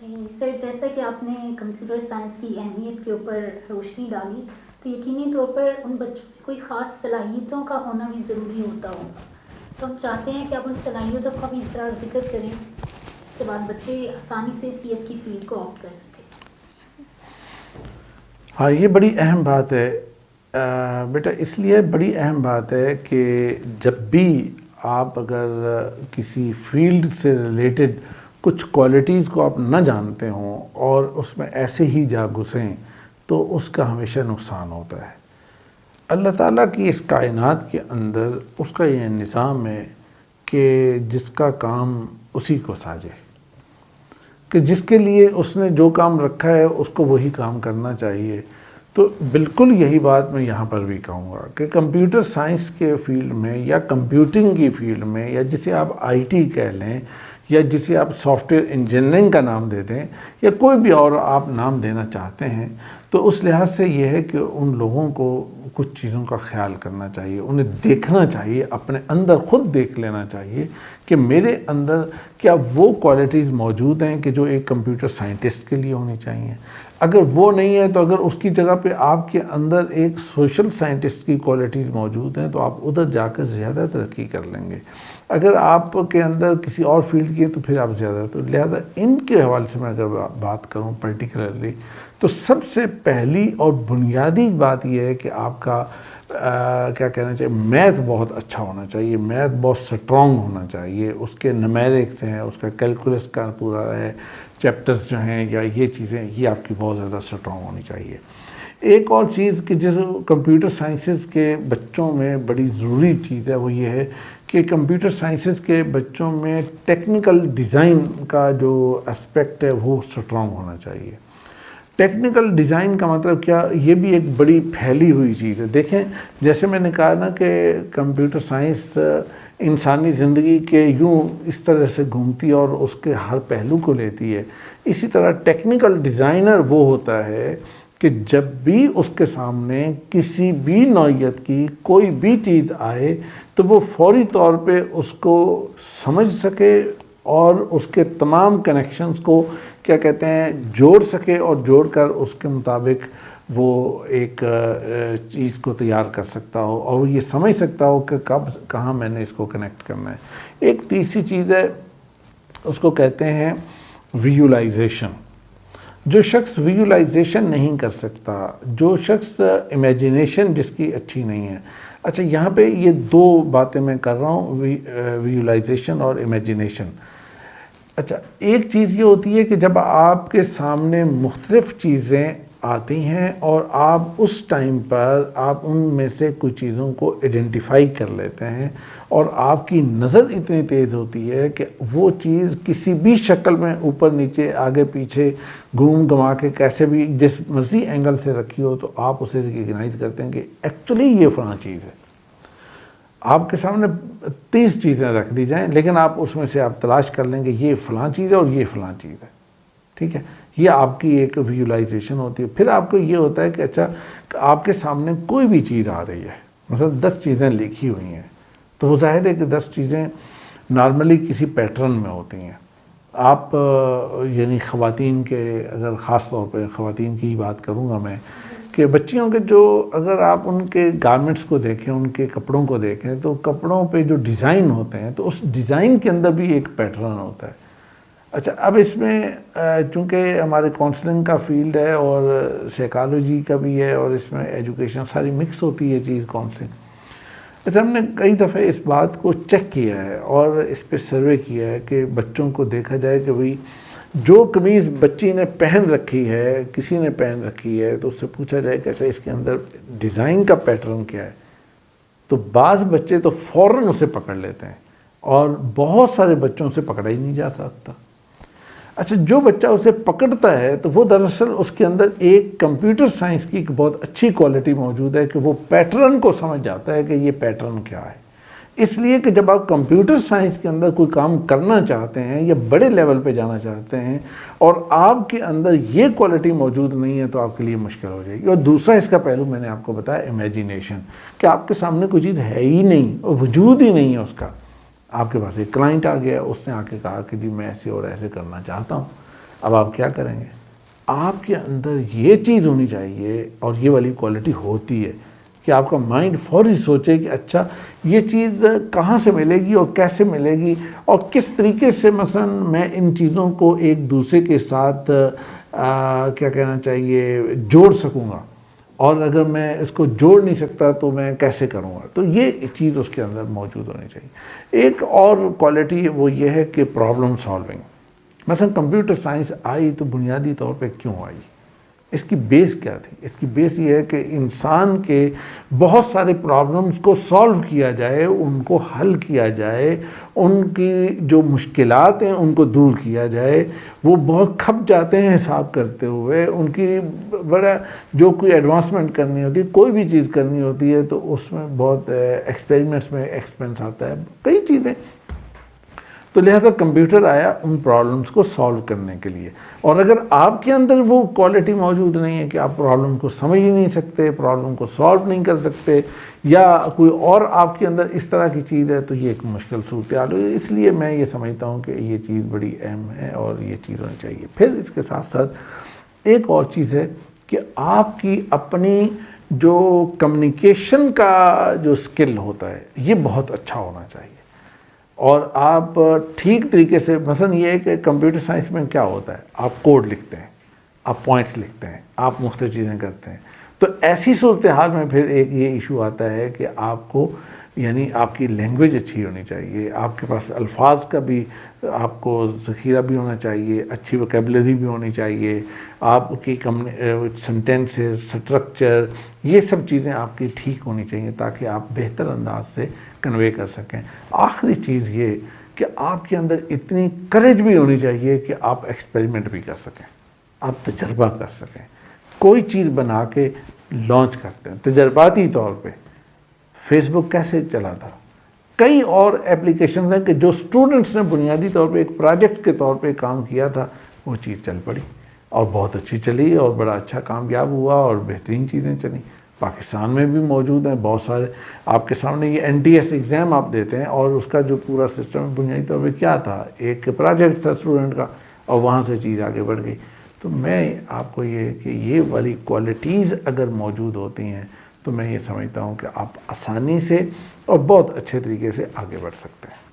صحیح سر، جیسا کہ آپ نے کمپیوٹر سائنس کی اہمیت کے اوپر روشنی ڈالی، تو یقینی طور پر ان بچوں میں کوئی خاص صلاحیتوں کا ہونا بھی ضروری ہوتا ہوگا، تو ہم چاہتے ہیں کہ آپ ان صلاحیتوں کا بھی اس طرح ذکر کریں، اس کے بعد بچے آسانی سے سی ایس کی فیلڈ کو آپٹ کر سکیں۔ ہاں، یہ بڑی اہم بات ہے بیٹا، اس لیے بڑی اہم بات ہے کہ جب بھی آپ اگر کسی فیلڈ سے ریلیٹڈ کچھ کوالٹیز کو آپ نہ جانتے ہوں اور اس میں ایسے ہی جا گھسیں تو اس کا ہمیشہ نقصان ہوتا ہے۔ اللہ تعالیٰ کی اس کائنات کے اندر اس کا یہ نظام ہے کہ جس کا کام اسی کو ساجے، کہ جس کے لیے اس نے جو کام رکھا ہے اس کو وہی کام کرنا چاہیے۔ تو بالکل یہی بات میں یہاں پر بھی کہوں گا کہ کمپیوٹر سائنس کے فیلڈ میں یا کمپیوٹنگ کی فیلڈ میں، یا جسے آپ آئی ٹی کہہ لیں یا جسے آپ سافٹ ویئر انجینئرنگ کا نام دے دیں یا کوئی بھی اور آپ نام دینا چاہتے ہیں، تو اس لحاظ سے یہ ہے کہ ان لوگوں کو کچھ چیزوں کا خیال کرنا چاہیے، انہیں دیکھنا چاہیے، اپنے اندر خود دیکھ لینا چاہیے کہ میرے اندر کیا وہ کوالٹیز موجود ہیں کہ جو ایک کمپیوٹر سائنٹسٹ کے لیے ہونی چاہیے۔ اگر وہ نہیں ہے تو اگر اس کی جگہ پہ آپ کے اندر ایک سوشل سائنٹسٹ کی کوالٹیز موجود ہیں تو آپ ادھر جا کر زیادہ ترقی کر لیں گے۔ اگر آپ کے اندر کسی اور فیلڈ کی ہے تو پھر آپ زیادہ، تو لہذا ان کے حوالے سے میں اگر بات کروں پرٹیکولرلی، تو سب سے پہلی اور بنیادی بات یہ ہے کہ آپ کا کیا کہنا چاہیے، میتھ بہت اچھا ہونا چاہیے، میتھ بہت سٹرونگ ہونا چاہیے، اس کے نمیرکس ہیں، اس کا کیلکولس کا پورا ہے، چیپٹرز جو ہیں یا یہ چیزیں، یہ آپ کی بہت زیادہ سٹرونگ ہونی چاہیے۔ ایک اور چیز کہ جس کمپیوٹر سائنسز کے بچوں میں بڑی ضروری چیز ہے وہ یہ ہے کہ کمپیوٹر سائنسز کے بچوں میں ٹیکنیکل ڈیزائن کا جو اسپیکٹ ہے وہ سٹرونگ ہونا چاہیے۔ ٹیکنیکل ڈیزائن کا مطلب کیا، یہ بھی ایک بڑی پھیلی ہوئی چیز ہے۔ دیکھیں، جیسے میں نے کہا نا کہ کمپیوٹر سائنس انسانی زندگی کے یوں اس طرح سے گھومتی اور اس کے ہر پہلو کو لیتی ہے، اسی طرح ٹیکنیکل ڈیزائنر وہ ہوتا ہے کہ جب بھی اس کے سامنے کسی بھی نوعیت کی کوئی بھی چیز آئے تو وہ فوری طور پہ اس کو سمجھ سکے اور اس کے تمام کنیکشنز کو کیا کہتے ہیں جوڑ سکے، اور جوڑ کر اس کے مطابق وہ ایک چیز کو تیار کر سکتا ہو اور وہ یہ سمجھ سکتا ہو کہ کب کہاں میں نے اس کو کنیکٹ کرنا ہے۔ ایک تیسری چیز ہے، اس کو کہتے ہیں ویژولائزیشن۔ جو شخص ویژولائزیشن نہیں کر سکتا، جو شخص امیجنیشن جس کی اچھی نہیں ہے، اچھا یہاں پہ یہ دو باتیں میں کر رہا ہوں، ویژولائزیشن اور امیجنیشن۔ اچھا، ایک چیز یہ ہوتی ہے کہ جب آپ کے سامنے مختلف چیزیں آتی ہیں اور آپ اس ٹائم پر آپ ان میں سے کچھ چیزوں کو ایڈنٹیفائی کر لیتے ہیں اور آپ کی نظر اتنی تیز ہوتی ہے کہ وہ چیز کسی بھی شکل میں اوپر نیچے آگے پیچھے گھوم گھما کے کیسے بھی جس مرضی اینگل سے رکھی ہو تو آپ اسے ریکگنائز کرتے ہیں کہ ایکچولی یہ فلاں چیز ہے۔ آپ کے سامنے 30 چیزیں رکھ دی جائیں لیکن آپ اس میں سے آپ تلاش کر لیں گے یہ فلاں چیز ہے اور یہ فلاں چیز ہے، ٹھیک ہے، یہ آپ کی ایک ویژولائزیشن ہوتی ہے۔ پھر آپ کو یہ ہوتا ہے کہ اچھا آپ کے سامنے کوئی بھی چیز آ رہی ہے، مثلا 10 چیزیں لکھی ہوئی ہیں، تو وہ ظاہر ہے کہ 10 چیزیں نارملی کسی پیٹرن میں ہوتی ہیں۔ آپ یعنی خواتین کے، اگر خاص طور پہ خواتین کی بات کروں گا میں، کہ بچیوں کے جو اگر آپ ان کے گارمنٹس کو دیکھیں، ان کے کپڑوں کو دیکھیں تو کپڑوں پہ جو ڈیزائن ہوتے ہیں تو اس ڈیزائن کے اندر بھی ایک پیٹرن ہوتا ہے۔ اچھا، اب اس میں چونکہ ہمارے کونسلنگ کا فیلڈ ہے اور سائیکالوجی کا بھی ہے اور اس میں ایجوکیشن ساری مکس ہوتی ہے چیز کونسلنگ۔ اچھا، ہم نے کئی دفعہ اس بات کو چیک کیا ہے اور اس پہ سروے کیا ہے کہ بچوں کو دیکھا جائے کہ بھئی جو قمیض بچی نے پہن رکھی ہے، کسی نے پہن رکھی ہے، تو اس سے پوچھا جائے کہ اچھا اس کے اندر ڈیزائن کا پیٹرن کیا ہے، تو بعض بچے تو فوراً اسے پکڑ لیتے ہیں اور بہت سارے بچوں سے پکڑا ہی نہیں جا سکتا۔ اچھا، جو بچہ اسے پکڑتا ہے تو وہ دراصل اس کے اندر ایک کمپیوٹر سائنس کی ایک بہت اچھی کوالٹی موجود ہے کہ وہ پیٹرن کو سمجھ جاتا ہے کہ یہ پیٹرن کیا ہے۔ اس لیے کہ جب آپ کمپیوٹر سائنس کے اندر کوئی کام کرنا چاہتے ہیں یا بڑے لیول پہ جانا چاہتے ہیں اور آپ کے اندر یہ کوالٹی موجود نہیں ہے تو آپ کے لیے مشکل ہو جائے گی۔ اور دوسرا اس کا پہلو میں نے آپ کو بتایا امیجنیشن، کہ آپ کے سامنے کوئی چیز ہے ہی نہیں، وجود ہی نہیں ہے اس کا، آپ کے پاس ایک کلائنٹ آ گیا، اس نے آ کے کہا کہ جی میں ایسے اور ایسے کرنا چاہتا ہوں، اب آپ کیا کریں گے؟ آپ کے اندر یہ چیز ہونی چاہیے، اور یہ والی کوالٹی ہوتی ہے کہ آپ کا مائنڈ فوری سوچے کہ اچھا یہ چیز کہاں سے ملے گی اور کیسے ملے گی، اور کس طریقے سے مثلا میں ان چیزوں کو ایک دوسرے کے ساتھ کیا کہنا چاہیے جوڑ سکوں گا، اور اگر میں اس کو جوڑ نہیں سکتا تو میں کیسے کروں گا۔ تو یہ چیز اس کے اندر موجود ہونی چاہیے۔ ایک اور کوالٹی وہ یہ ہے کہ پرابلم سالونگ۔ مثلا کمپیوٹر سائنس آئی تو بنیادی طور پہ کیوں آئی؟ اس کی بیس کیا تھی؟ اس کی بیس یہ ہے کہ انسان کے بہت سارے پرابلمز کو سالو کیا جائے، ان کو حل کیا جائے، ان کی جو مشکلات ہیں ان کو دور کیا جائے۔ وہ بہت کھپ جاتے ہیں حساب کرتے ہوئے، ان کی بڑا جو کوئی ایڈوانسمنٹ کرنی ہوتی ہے، کوئی بھی چیز کرنی ہوتی ہے تو اس میں بہت ایکسپیریمنٹس میں ایکسپینس آتا ہے، کئی چیزیں۔ تو لہٰذا کمپیوٹر آیا ان پرابلمس کو سالو کرنے کے لیے۔ اور اگر آپ کے اندر وہ کوالٹی موجود نہیں ہے کہ آپ پرابلم کو سمجھ ہی نہیں سکتے، پرابلم کو سالو نہیں کر سکتے، یا کوئی اور آپ کے اندر اس طرح کی چیز ہے، تو یہ ایک مشکل صورتحال ہے۔ اس لیے میں یہ سمجھتا ہوں کہ یہ چیز بڑی اہم ہے اور یہ چیز ہونی چاہیے۔ پھر اس کے ساتھ ساتھ ایک اور چیز ہے کہ آپ کی اپنی جو کمیونیکیشن کا جو سکل ہوتا ہے یہ بہت اچھا ہونا چاہیے، اور آپ ٹھیک طریقے سے، مثلا یہ ہے کہ کمپیوٹر سائنس میں کیا ہوتا ہے، آپ کوڈ لکھتے ہیں، آپ پوائنٹس لکھتے ہیں، آپ مختلف چیزیں کرتے ہیں۔ تو ایسی صورتحال میں پھر ایک یہ ایشو آتا ہے کہ آپ کو یعنی آپ کی لینگویج اچھی ہونی چاہیے، آپ کے پاس الفاظ کا بھی آپ کو ذخیرہ بھی ہونا چاہیے، اچھی ووکیبلری بھی ہونی چاہیے، آپ کی سینٹینسز، سٹرکچر، یہ سب چیزیں آپ کی ٹھیک ہونی چاہیے تاکہ آپ بہتر انداز سے کنوے کر سکیں۔ آخری چیز یہ کہ آپ کے اندر اتنی کریج بھی ہونی چاہیے کہ آپ ایکسپیریمنٹ بھی کر سکیں، آپ تجربہ کر سکیں، کوئی چیز بنا کے لانچ کرتے ہیں تجرباتی طور پہ۔ فیس بک کیسے چلا تھا، کئی اور اپلیکیشنز ہیں کہ جو اسٹوڈنٹس نے بنیادی طور پہ ایک پروجیکٹ کے طور پہ کام کیا تھا، وہ چیز چل پڑی اور بہت اچھی چلی اور بڑا اچھا کامیاب ہوا اور بہترین چیزیں چلیں۔ پاکستان میں بھی موجود ہیں بہت سارے، آپ کے سامنے یہ NTS ایگزام آپ دیتے ہیں اور اس کا جو پورا سسٹم بنیادی طور پہ کیا تھا، ایک پروجیکٹ تھا اسٹوڈنٹ کا، اور وہاں سے چیز آگے بڑھ گئی۔ تو میں آپ کو یہ کہ یہ والی کوالٹیز اگر موجود ہوتی ہیں تو میں یہ سمجھتا ہوں کہ آپ آسانی سے اور بہت اچھے طریقے سے آگے بڑھ سکتے ہیں۔